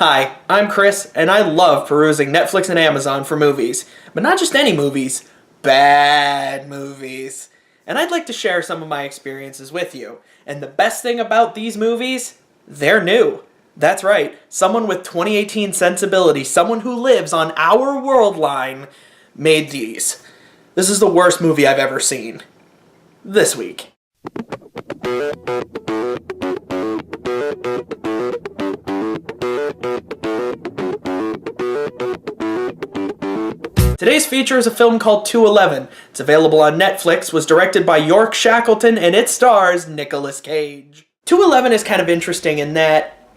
Hi, I'm Chris, and I love perusing Netflix and Amazon for movies. But not just any movies, bad movies. And I'd like to share some of my experiences with you. And the best thing about these movies, they're new. That's right, someone with 2018 sensibility, someone who lives on our world line, made these. This is the worst movie I've ever seen. This week. Today's feature is a film called 211. It's available on Netflix, was directed by York Shackleton, and it stars Nicolas Cage. 211 is kind of interesting in that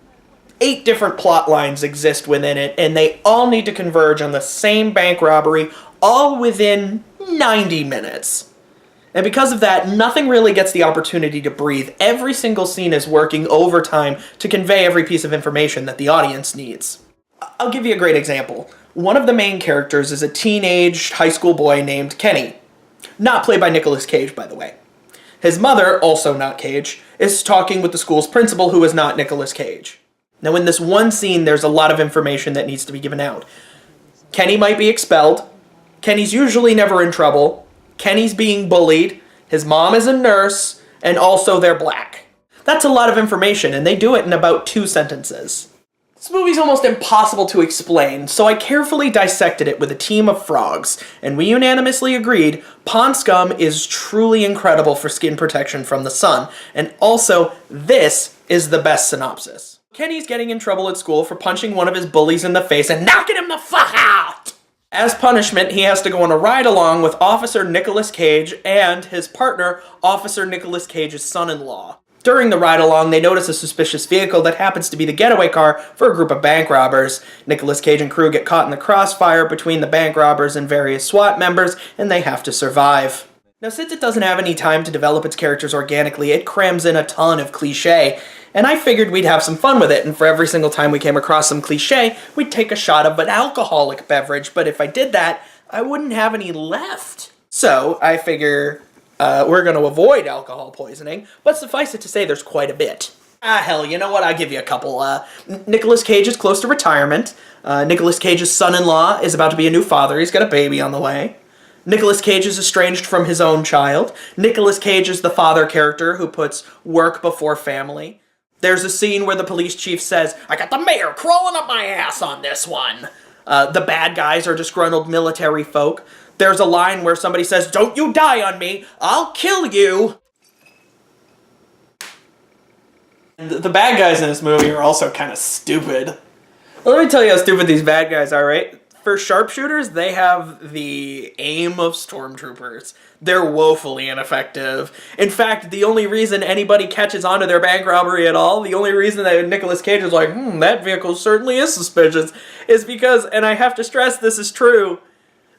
8 different plot lines exist within it, and they all need to converge on the same bank robbery, all within 90 minutes. And because of that, nothing really gets the opportunity to breathe. Every single scene is working overtime to convey every piece of information that the audience needs. I'll give you a great example. One of the main characters is a teenage high school boy named Kenny. Not played by Nicolas Cage, by the way. His mother, also not Cage, is talking with the school's principal, who is not Nicolas Cage. Now in this one scene, there's a lot of information that needs to be given out. Kenny might be expelled. Kenny's usually never in trouble. Kenny's being bullied. His mom is a nurse. And also they're black. That's a lot of information, and they do it in about 2 sentences. This movie's almost impossible to explain, so I carefully dissected it with a team of frogs, and we unanimously agreed pond scum is truly incredible for skin protection from the sun, and also, this is the best synopsis. Kenny's getting in trouble at school for punching one of his bullies in the face and knocking him the fuck out! As punishment, he has to go on a ride-along with Officer Nicolas Cage and his partner, Officer Nicolas Cage's son-in-law. During the ride-along, they notice a suspicious vehicle that happens to be the getaway car for a group of bank robbers. Nicolas Cage and crew get caught in the crossfire between the bank robbers and various SWAT members, and they have to survive. Now, since it doesn't have any time to develop its characters organically, it crams in a ton of cliché, and I figured we'd have some fun with it, and for every single time we came across some cliché, we'd take a shot of an alcoholic beverage, but if I did that, I wouldn't have any left. So, I figure we're going to avoid alcohol poisoning, but suffice it to say there's quite a bit. Hell, you know what? I'll give you a couple. Nicolas Cage is close to retirement. Nicolas Cage's son-in-law is about to be a new father. He's got a baby on the way. Nicolas Cage is estranged from his own child. Nicolas Cage is the father character who puts work before family. There's a scene where the police chief says, "I got the mayor crawling up my ass on this one." The bad guys are disgruntled military folk. There's a line where somebody says, "Don't you die on me, I'll kill you." And the bad guys in this movie are also kind of stupid. Well, let me tell you how stupid these bad guys are, right? For sharpshooters, they have the aim of stormtroopers. They're woefully ineffective. In fact, the only reason anybody catches on to their bank robbery at all, the only reason that Nicolas Cage is like, that vehicle certainly is suspicious, is because, and I have to stress this is true,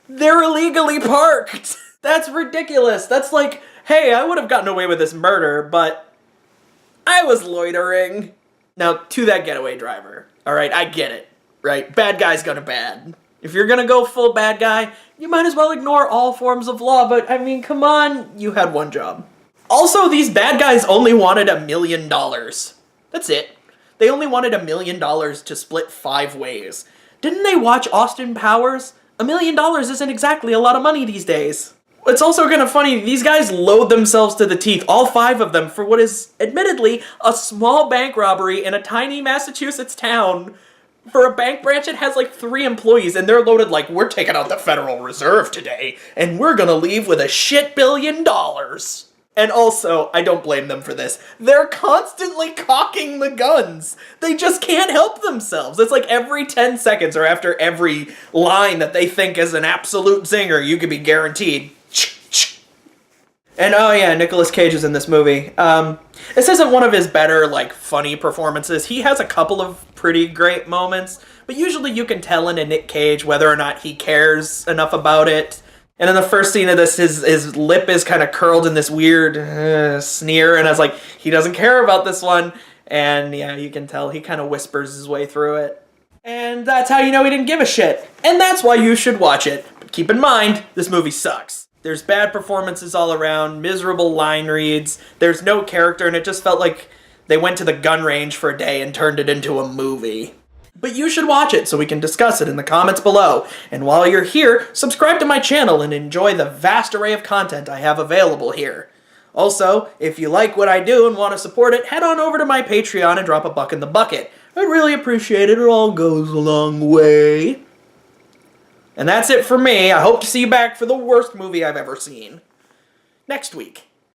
they're illegally parked. That's ridiculous. That's like, hey, I would have gotten away with this murder, but I was loitering. Now, to that getaway driver, all right, I get it, right? Bad guy's gonna bad. If you're gonna go full bad guy, you might as well ignore all forms of law, but I mean, come on, you had one job. Also, these bad guys only wanted $1 million. That's it. They only wanted $1 million to split 5 ways. Didn't they watch Austin Powers? $1 million isn't exactly a lot of money these days. It's also kind of funny, these guys load themselves to the teeth, all 5 of them, for what is, admittedly, a small bank robbery in a tiny Massachusetts town. For a bank branch, it has like 3 employees, and they're loaded like, we're taking out the Federal Reserve today, and we're gonna leave with a shit $1 billion. And also, I don't blame them for this, they're constantly cocking the guns. They just can't help themselves. It's like every 10 seconds or after every line that they think is an absolute zinger, you could be guaranteed. And oh yeah, Nicolas Cage is in this movie. This isn't one of his better, like, funny performances. He has a couple of pretty great moments, but usually you can tell in a Nick Cage whether or not he cares enough about it. And in the first scene of this, his lip is kind of curled in this weird sneer, and I was like, he doesn't care about this one. And yeah, you can tell he kind of whispers his way through it. And that's how you know he didn't give a shit. And that's why you should watch it. But keep in mind, this movie sucks. There's bad performances all around, miserable line reads, there's no character, and it just felt like they went to the gun range for a day and turned it into a movie. But you should watch it so we can discuss it in the comments below. And while you're here, subscribe to my channel and enjoy the vast array of content I have available here. Also, if you like what I do and want to support it, head on over to my Patreon and drop a buck in the bucket. I'd really appreciate it. It all goes a long way. And that's it for me. I hope to see you back for the worst movie I've ever seen next week.